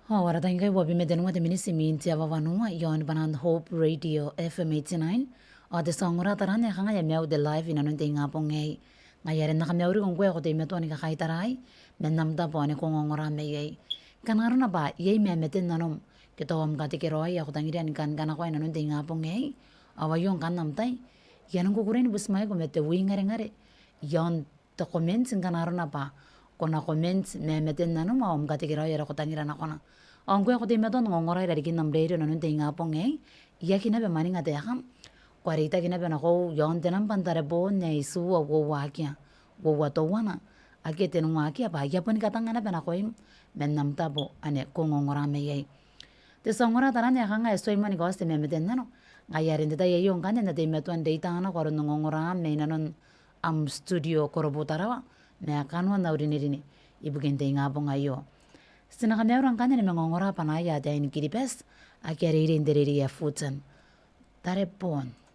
Ora tanga wabi medenwa de minisi minti awawanua yon banan Hope Radio FM 89 o de songora tarane kanga ya miau de live ina nunte nga pongai ngayare na kamiauri kong kwe ko te meto ni kakai tarai menamda po ane kong ngora meyai kanaruna ba yei me meten nanom kito am kati keroi ako tangira ni kan kana ko ina nunte nga pongai awayon kan namtai yanong kukurin busmai ko mete wi ngare ngare yon to comments kanaruna ba kona comments me meten nanom am kati keroi ako tangira na kona Angko ako din meton ngongora ira dikin nam radio nanun te nga pongai iya kinabe mani nga te akam kwarita kinabe nako yon tenam pantare bo ne isu wo wakia wo wato wana ake tenu wakia ba ya pon katanga na bena koim menam tabo ane ko ngongora me yai te songora tarane hanga estoy mani goste me meten nano ngayarin te ye yon kane na te meton data na ko ngongora me nanon am studio korobotarawa me akanwa na urinirine ibugen te nga pongai yo Sina kami orang kan ni mengongora panaya ada ini kiripes akhirnya irin dari dia futan tarepon.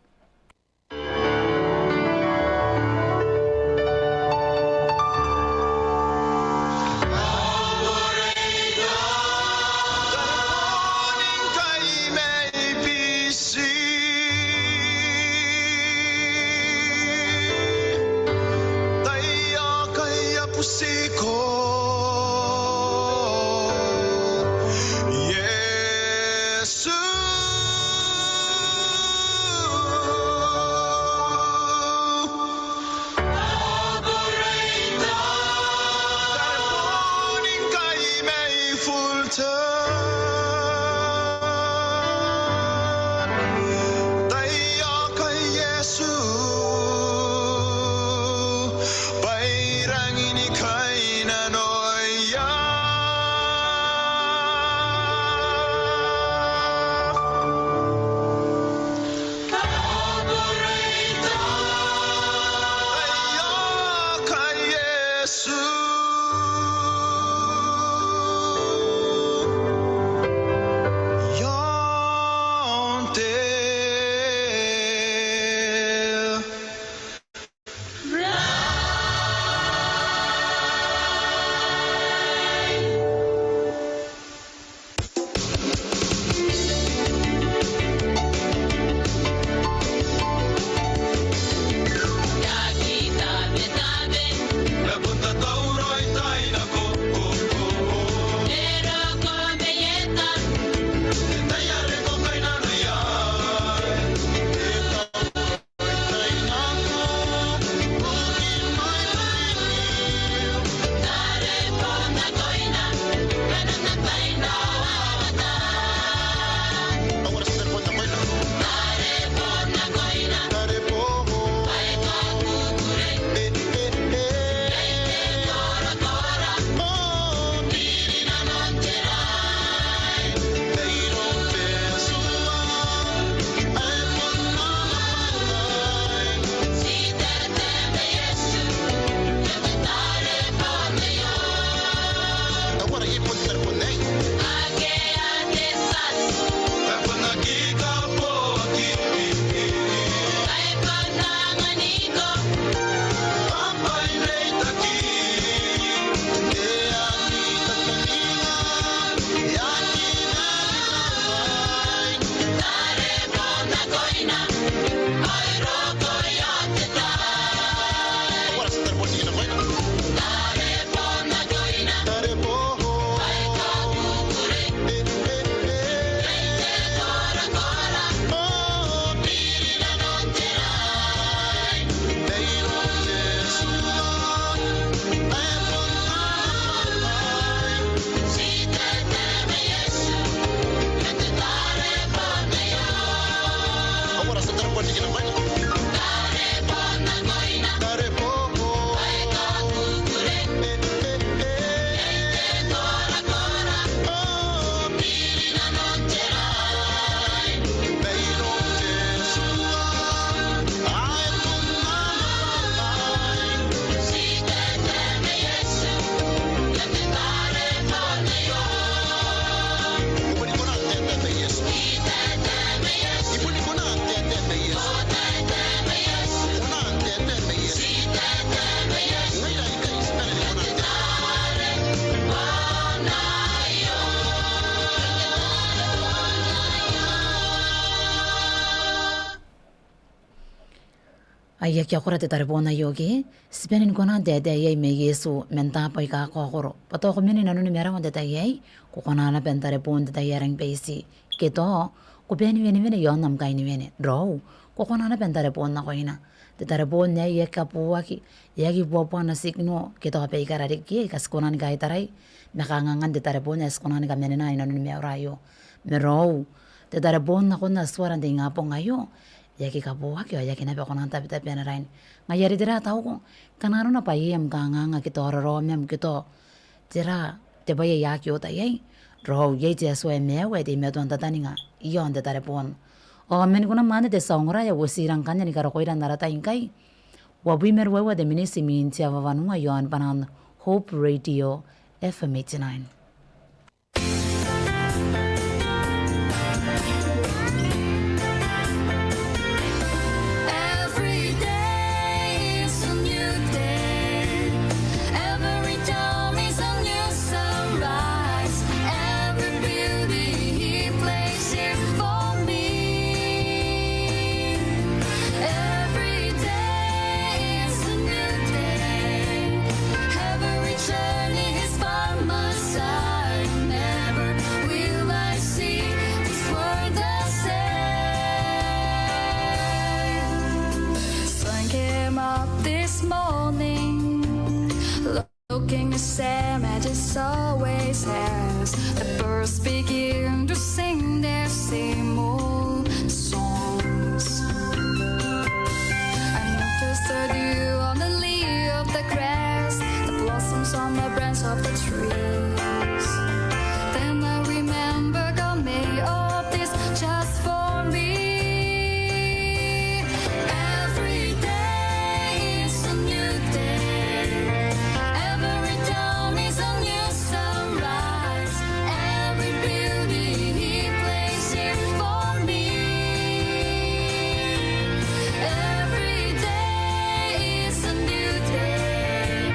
Ayaki akura te taripona yogi, spenin kona dede yei me yesu mentapo ika kokoro. Pato kumini nanuni mera mo deta yei, kukona na pen taripon deta yereng pesi. Kito, kupeni veni yon kaini veni. Draw, kukona na pen taripon na koina. Te taripon yei yeka puwaki, yeki puwa na signo, kito kape ikararik ye, kaskona ni kaitaray. Mekangangan te taripon ya skona ni kamenena inanuni meurayo. Meraw, te taripon na kona suaran te ngapo ngayo. Yaki kapuwaki o yaki nape konan tapi na rain. Ngayari tira tau ko kanaro na pa yem kanganga kito roro mem kito tira te ba yaki o tayay ro ye te so mewe te meton tatani nga iyon te tarepon o men kuna mane te saungra ya wosirang kanya ni karo koira narata inkai wabi merwewa de minisi minti avavanua yon panan Hope Radio FM 89. Looking the same as it always has. The birds begin to sing their same old songs. I noticed the dew on the leaf of the grass, the blossoms on the branch of the trees. Then I remember God made all this just for me. Every day is a new day. Every dawn is a new sunrise. Every beauty He placed here for me. Every day is a new day.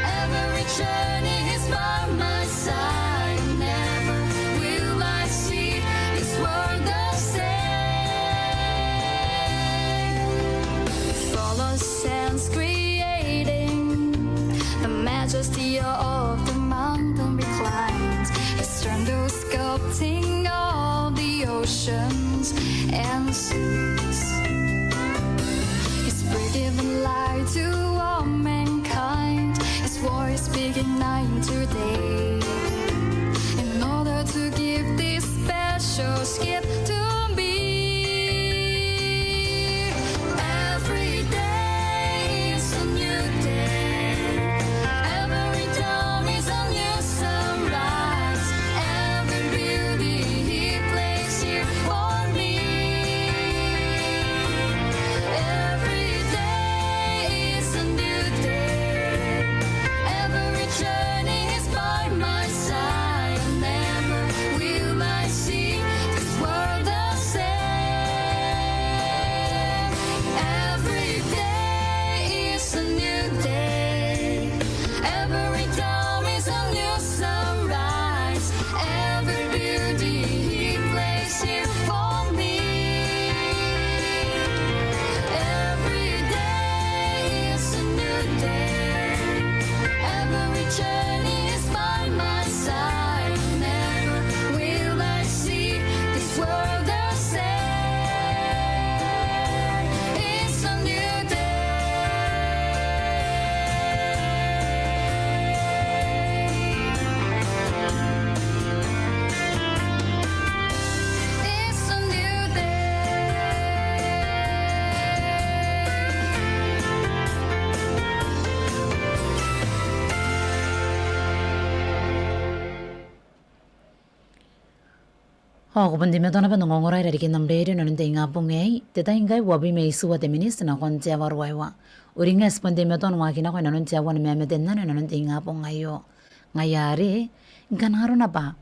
Every journey is by my side. Never will I see this world the same. Follow sense creating the majesty of the mountain reclines. His strength sculpting all the oceans and seas. He's breathing light to all mankind. His voice speaking night to day. In order to give this special gift to me. Every day is a new day. Every dawn is a new sunrise. Every beauty He placed here for me. Every day is a new day. Every journey is by my side. Never will I see this world the same. Every day is a new day. Every dawn is a new sunrise. Every beauty He placed here for me. Every day is a new day. Every journey is by my side. Never will I see this world the same. It's a new day. It's a new Kupon di meto na pa nongongoray rarikin ng radio na nunti nga po ngay. Teta ingay wabi may isuwa te minis na kon tiya warwaywa. Uri nga espon di meto na wakina ko na nunti awan memeten na nunti nga po ngayo. Ngayari, ganaro na pa.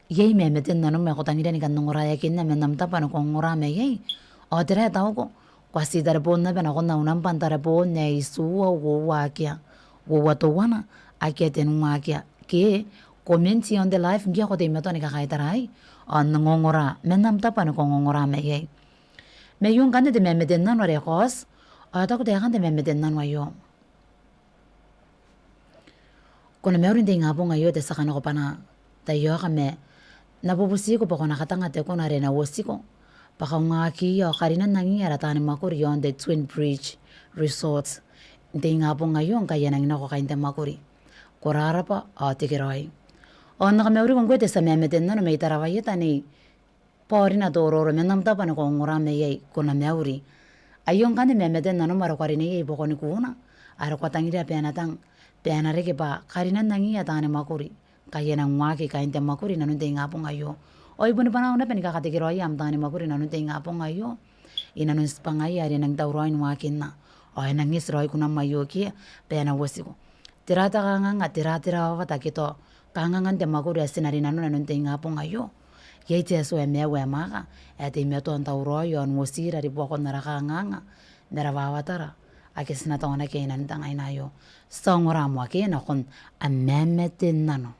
Yay memeten na nung may kutangida ni kan nongorayakin na menamta pa nung kongorame yay. O tira tao ko. Kwasi darapon na pa na kon naunang pantarapon na isuwa wakya. Wawatuwa na. Akya tinumakya. Ke, komenti on the live ngiya ko te meto ni kakaitaray. Nangongora menam tapa no kongongora meyay mayung kan de memeden na no rekos Ata ko tekan te memeten nan wayo. Kuna meurin te ngapo ngayo te sakana ko pana tayo kame napupusi ko pa ko nakatanga te ko na rin awosi ko. Paka ngaki yo karinan nangi aratani makuri yon the Twin Bridge Resorts. Te ngapo ngayon kaya nang nako kain te makuri. Kurara pa tikiroy. O nakameuri kong kwete sa memeten nan may tarawayeta ni pori na dororo menamta pa na ko ngurame yay kuna meuri. Ayong kan memeten nan maro karine yay boko ni kuna. Aro kwatangira penatang penare ke pa karinan nangi atani makuri. Kaya nang waki kain te makuri nanun te ngapo ngayo. O ibu ni panahon na penikakatikiroy am tani makuri nanun te ngapo ngayo. Inanun spangay ari nang tauroin wakin na. O nangis roy kunang mayo ki pena wasiko. Tirata kanga tira wata kito kangangan te makuri asinari nanun te ngapo ngayo. Yay te so emewe maka ete meto ang tauroy on wasira ri boko narakanganga merawawatara. Akis na tong na kainan tangay na yo. Songora mo akin akon amemetin na no.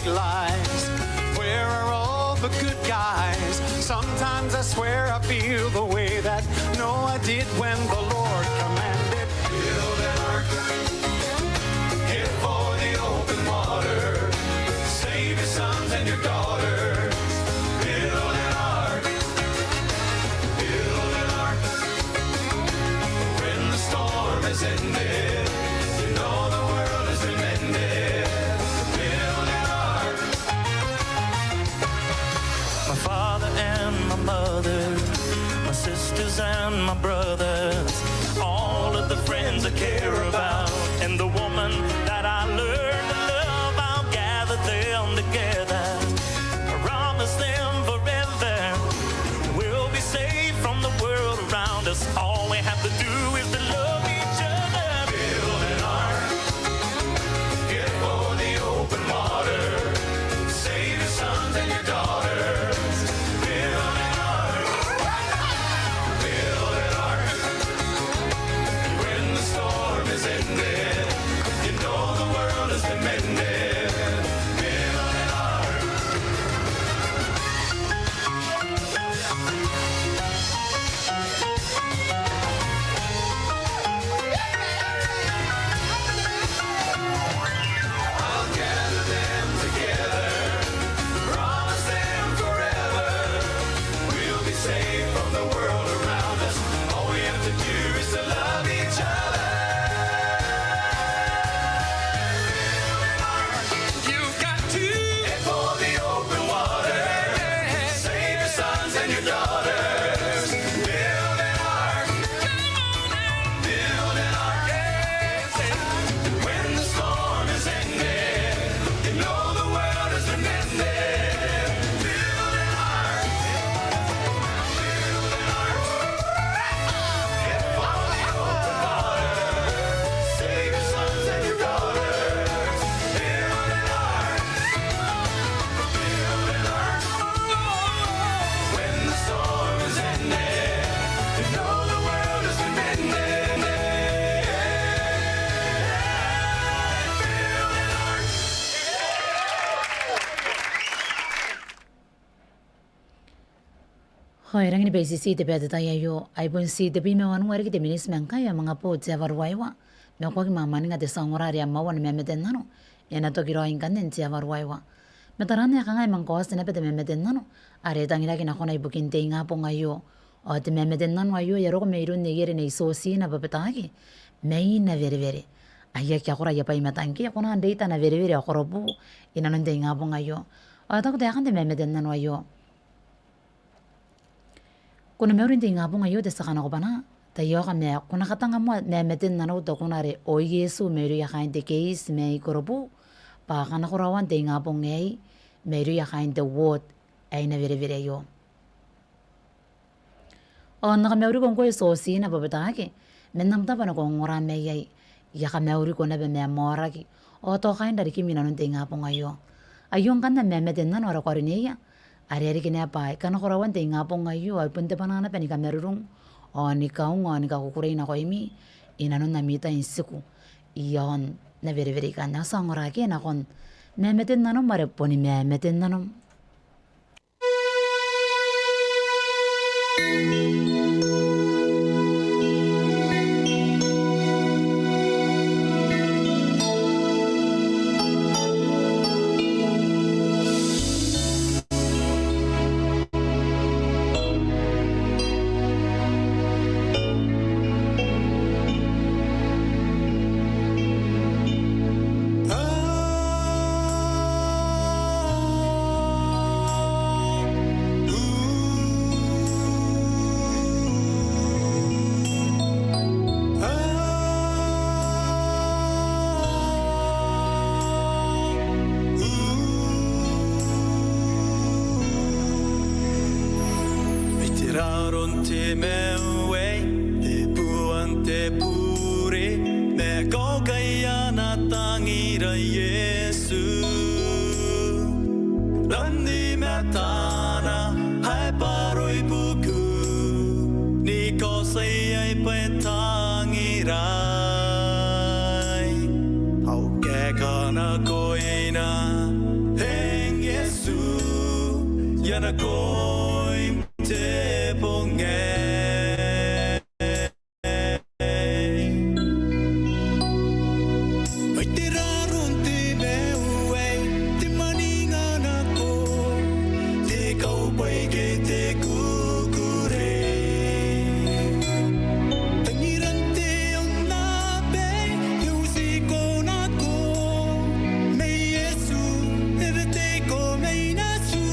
lies? Where are all the good guys? Sometimes I swear I feel the way that Noah did when the Lord commanded, build an ark, head for the open water, save your sons and your daughters. Build an ark, build an ark. When the storm is ended, you know the world has been mended. Build an ark. My father and my mother, my sisters and my brothers, all of the friends I care about, and the woman that I learned to love, I'll gather them together, promise them forever, we'll be safe from the world around us. All we have to do is to love each other. Build an ark, get for the open water, save your sons and your daughters. Build an ark, build an ark. When the storm is ended, you know the world has been mended. Build an ark. I'll gather them together, promise them forever, we'll be safe from the world around us. All we have to do is to love each other. You've got to head for the open water, save your sons and your daughters. Build an ark, build an ark. When the storm is ended, you know the world has been mended. Build an ark, build an ark. Head for the open water, save your sons and your daughters. Build an ark, build an ark. When the storm is ended, you know the world has been mended. Build an ark. Hoy rangini besi si te pede taya yo aibon si te bime wanu wari te minis menka ya mga po te avarwaiwa me kwa ki mama ninga te sangorari amma wan me meten nano ena to kiro inkan nen te avarwaiwa me tarane ya kanga mang kos ne pete me meten nano are tangira ki na kona ibukin te nga po ngayo o te me meten nano ayo ya roko me irun ne yere ne so si na papetaki me na vere vere aya ki akora ya pai matanki kona ndeita na vere vere akorobu ina non te nga po ngayo o ta ko te akante me meten nano ayo kuna meurin te ngapong ayo te sakana ko bana tayo ka me kuna katanga mo me meten nano to kuna re o Yesu meru ya kain te case me ikorobu pa kana ko rawan te ngapong ngei meru ya kain te word ay na vere vere yo o naka meuri kong ko so si na babetake menam ta bana ko ngora me yai ya ka meuri ko na be me mora ki o to kain dari ki minanon te ngapong ayo ayong kan na me meten nano ra ko rineya ari kina pa kana ko rawan te ngapong ayo ay punte panana pe ni kamerurung o ni kaung o ni kakukurei na ko imi inanon na mita insiku iyon na veri veri ka na sangora ki na kon memeten nanom mare poni memeten nanom Tiraron te mewe e puan te puri me ko kaya na tangira Yesu Landi me tana hai paroi buku ni ko sai ai pe tangirai au ke kana koina hey yana koim te ponge. Mai te raron te meu ei, te maninga na ko, te kaupai ke te kukure. Tangiran te o nā pei, e usi ko nā ko, me Yesu, eve te ko mei na su.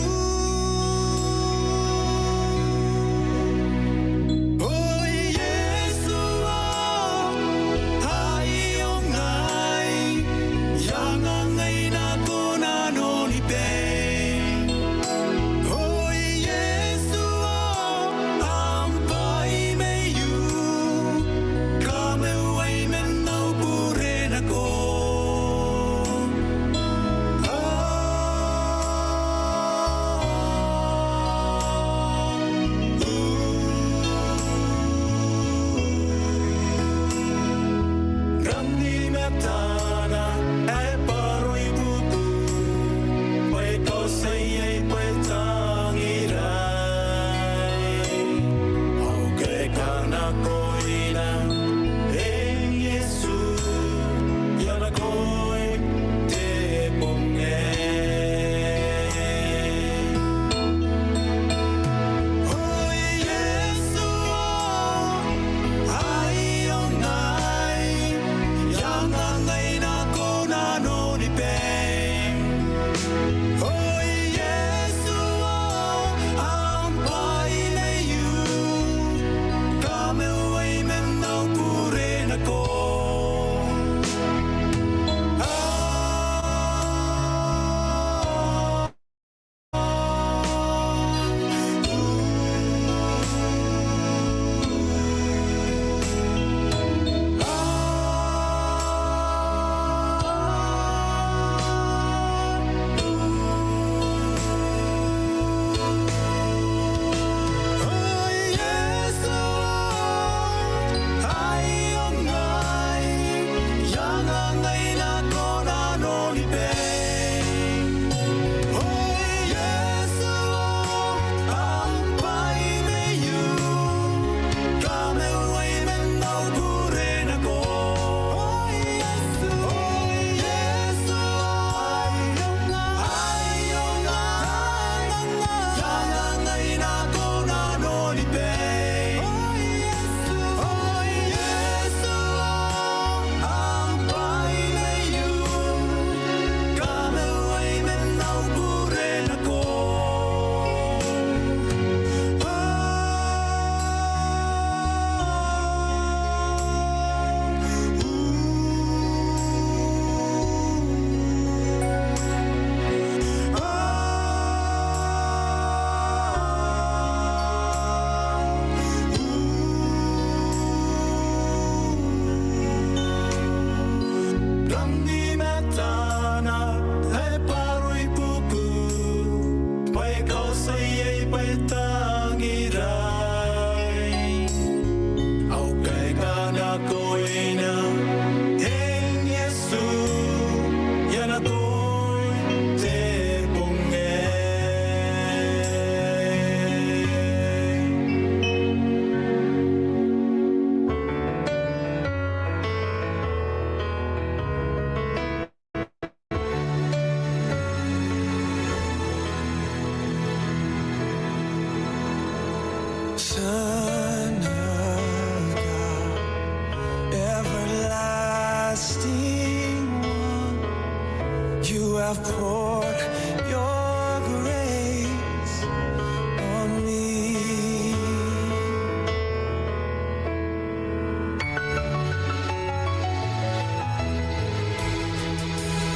Oi Yesu hai o ngai, yanga ngai na ko na noni pei. Oi Yesu ampai me you, ka me wai me nau pure na ko. Grandi metana e paroi putu, pai cosa iei pai tangirai. Au ke kana koina e Yesu, yana koi te ponge. Oi Yesu ai o ngai, yanga ngai na ko na noni pei. Oi Yesu ampai me you, ka me wai me nau pure na ko. Oi Yesu ai o ngai, yanga ngai na ko na noni pei. Oi Yesu ampai me you, ka me wai me nau pure na ko. Oi Yesu ai o ngai, yanga ngai na ko na noni pei. Oi Yesu ampai me you, ka me wai me nau pure na ko. Grandi metana e paroi puku, pai kausa iei pai tangirai. Au kai kana koina en Yesu, yana koi te ponge. Son of God, everlasting one, you have poured your grace on me.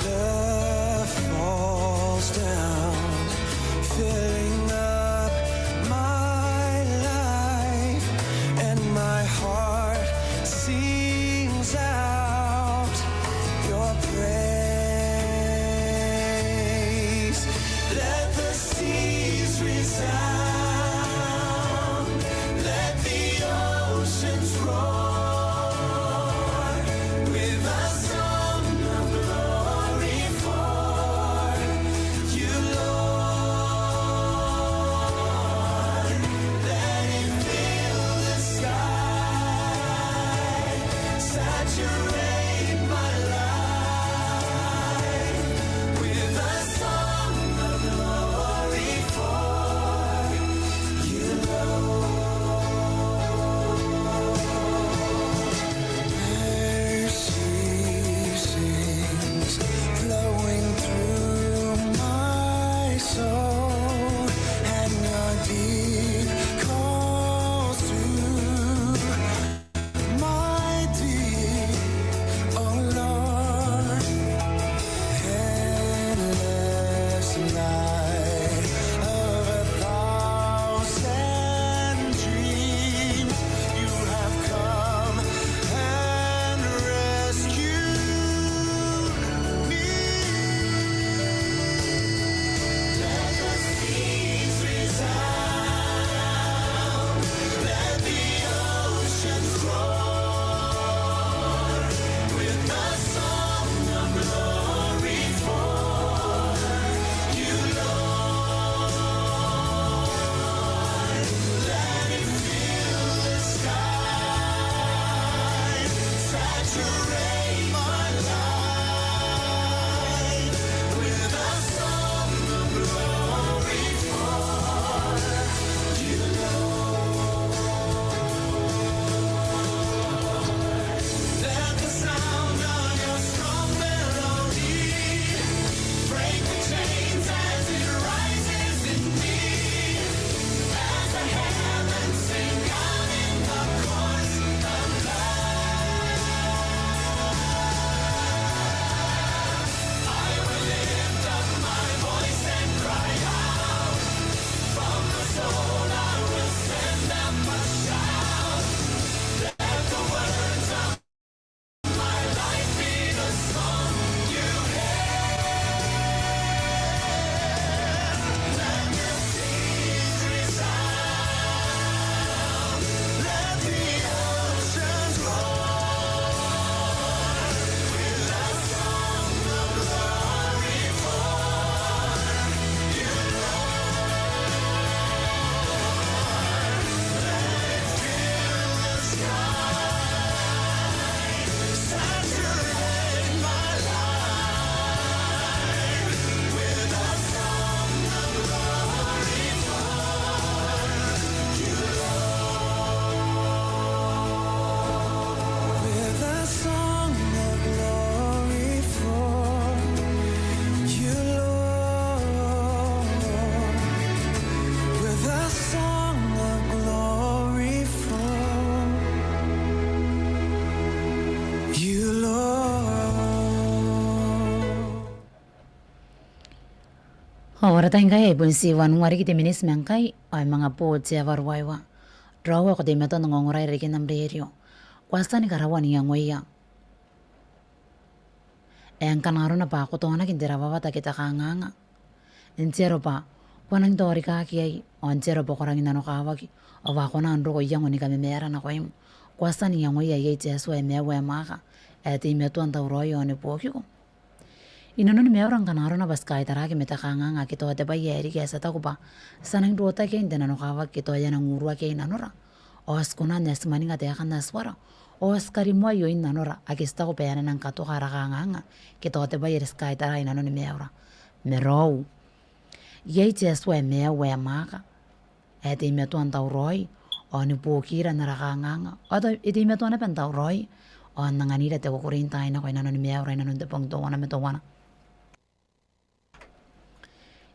Love falls down, filling up my life. saturate my life with a song of glory for you, mercy flowing through my soul, and your deep calls to my deep, oh Lord, endless night of 1,000 dreams, you have come and rescued me. Let the seas resound, let the oceans roar with the song of glory for you, Lord. Let it fill the sky, saturate my life with a song of glory for you, Lord. Let the sound of your strong melody break the chains as it rises in me, as the heavens sing out in the chorus of life. I will lift up my voice and cry out. From the soul I will send up a shout. Let the words of my life be the song you hear. Let the seas resound, let the oceans roar with a song of glory for you, saturate my life with a song of glory for you, with a song of glory for you, Lord, with a song of glory for you, Lord. Ora tayong kaya ibon si Wanwari kiti minis mangkay ay mga po siya warwaywa. Drawa ko di meto nangonguray rikin ng radio. Kwasta ni karawan niyang waya. Ang kanaro na pa ako to na kindirawa ta kita kanganga. Insero pa, wanang tori kaki ay, o insero pa korang inanokawag. O wako na andro ko iyang ni kami mera na ko im. Kwasta niyang waya yay jesu ay mewa maka. At imeto ang tauroyo ni poki ko. Inano ni meorang kanaro na bas kahit araki metakanganga kito ate ba yeri kaya sa tako pa. Sanang duota kaya hindi nanokawag kito ay nang urwa kaya nanora. O askuna nes maning ate akan naswara. O askarimwa yo in nanora. Akista ko payana ng kato karakanganga. Kito ate ba yeris kahit aray inano ni meora. Merow. Yay jesu ay mewa maka. At imeto ang tauroy. O ni pukira na rakanganga. O iti imeto na pen tauroy. O nanganira te kukurintay na ko inano ni meora inano te pang tawana metawana.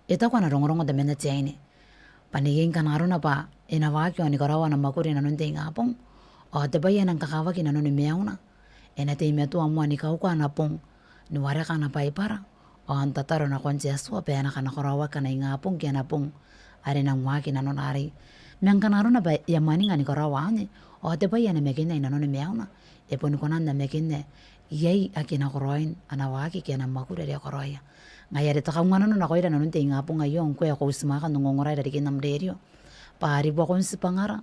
Ito ko na rongo-rongo dami na tiyene. Paniging kanaro na pa, inawakyo ni karawa na makuri na nun nga pong. O diba yan ang kakawag na nun ni meaw na. E na ti meto amwa ni kauka na pong. Niwara ka na pa ipara. O ang tataro na konsyaswa, paya na ka na karawa ka na nga pong kaya na pong. Ari nang waki na nun ari. Mayang kanaro na ba yamani nga ni karawa ni. O diba yan na mekin na inanon ni meaw na. E pun ko na mekin na. Yay akinakoroin, anawaki kaya na makuri rin akoroya. Ngayari ta kung ano na ako na nun nga po ngayon, kuya ko usmakan nung ngoray dari kinam deryo. Pari po akong si pangara,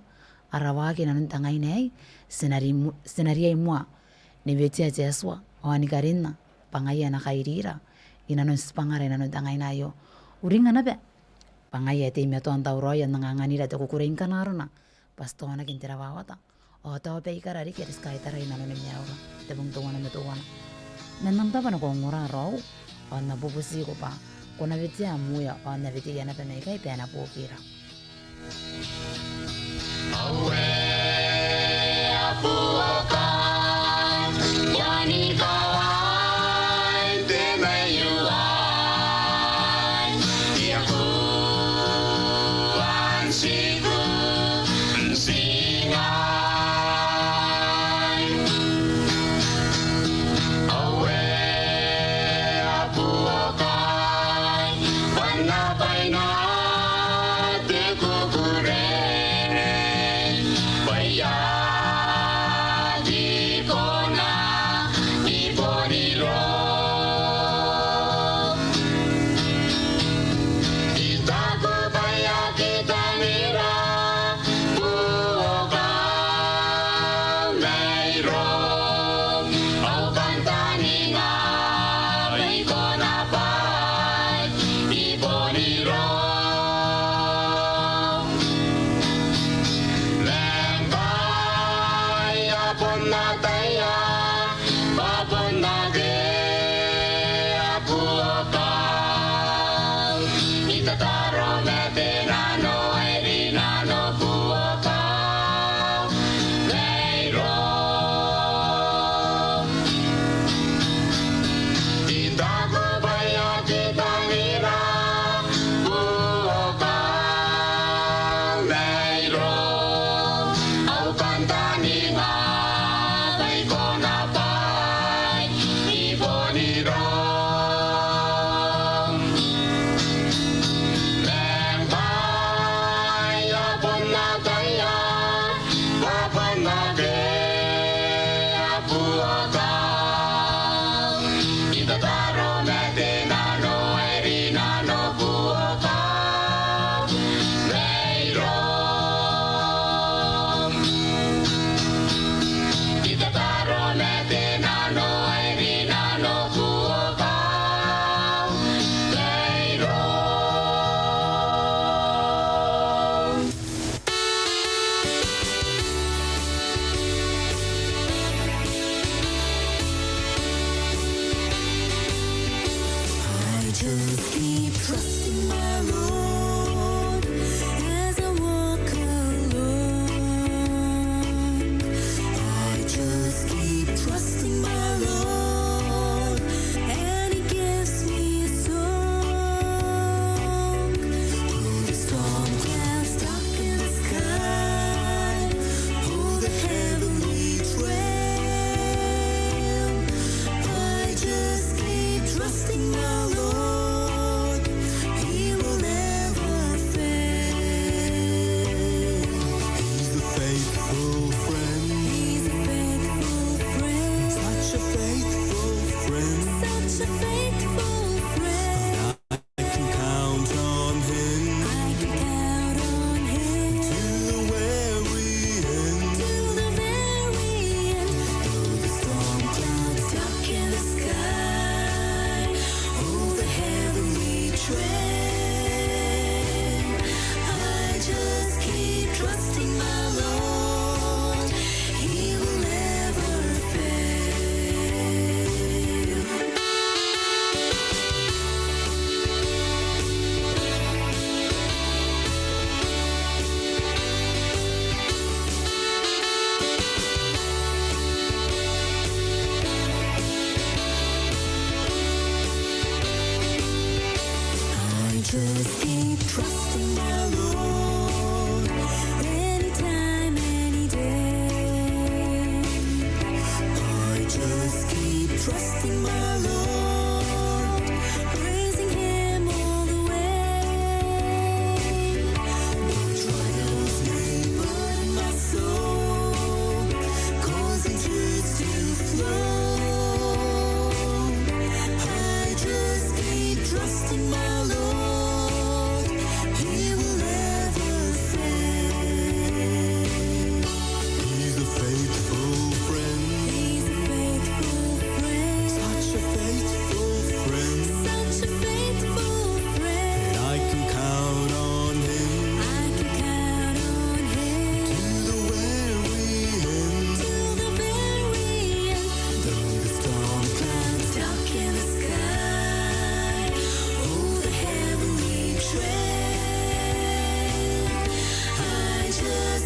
arawaki na nun tangay na ay, sinariyay mo, ni Betsia Jeswa, o ni Karina, pangaya na kairira, inanon si pangara na nun tangay na ayo. Uring nga na ba? Pangaya iti meto ang tauroyan, nanganganira, te kukuring ka na ron na, pasto na kintirawawata. tawa pe ikarari keris kai tarai nanu ni miaura te bung tuwana me tuwana nanam tapa na ko ngora rau na bubusi ko pa ko na viti amuya na viti yana pe me kai pe na pokira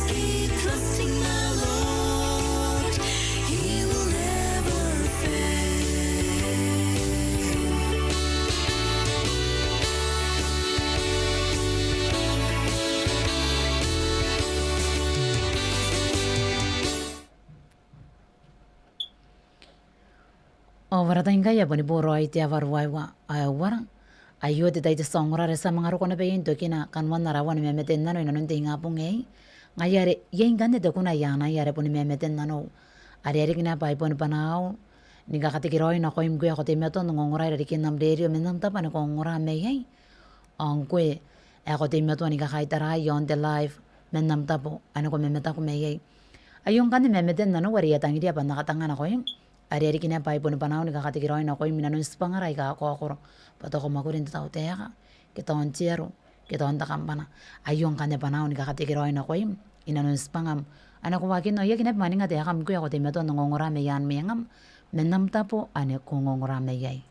keep trusting the Lord. He will never fail. Overatainga ya boni boro ai te avaruai wa awara. Ayo te taite songora sa mga rukona pe yento kina kanwan na rawan me meten nano ina nunte nga pungei. Ngayare yen gande te kuna yana yare poni me meten nano. Ari ari kina pai poni panao. Niga katikiroi na koim kue kote meto ngongora ira dikin nam derio menam tapa ni kongora me yei. Angkue kote meto niga kaitara yon te live menam tapo ano ko me meta ko me yei. Ayong kande me meten nano wari ya tangi dia pa nakatanga na koim. Ari kina pai poni panao ni kakatikiroy na koy minano ispangaray ka ako akoro pato ko makurin tao teka kita on tiero kita on takampana ayong kanya panao ni kakatikiroy na koy inano ispangam ano ko wakin no yakina maninga te akam ko ako te meto ngongorame yan mengam menam tapo ane ko ngongorame yai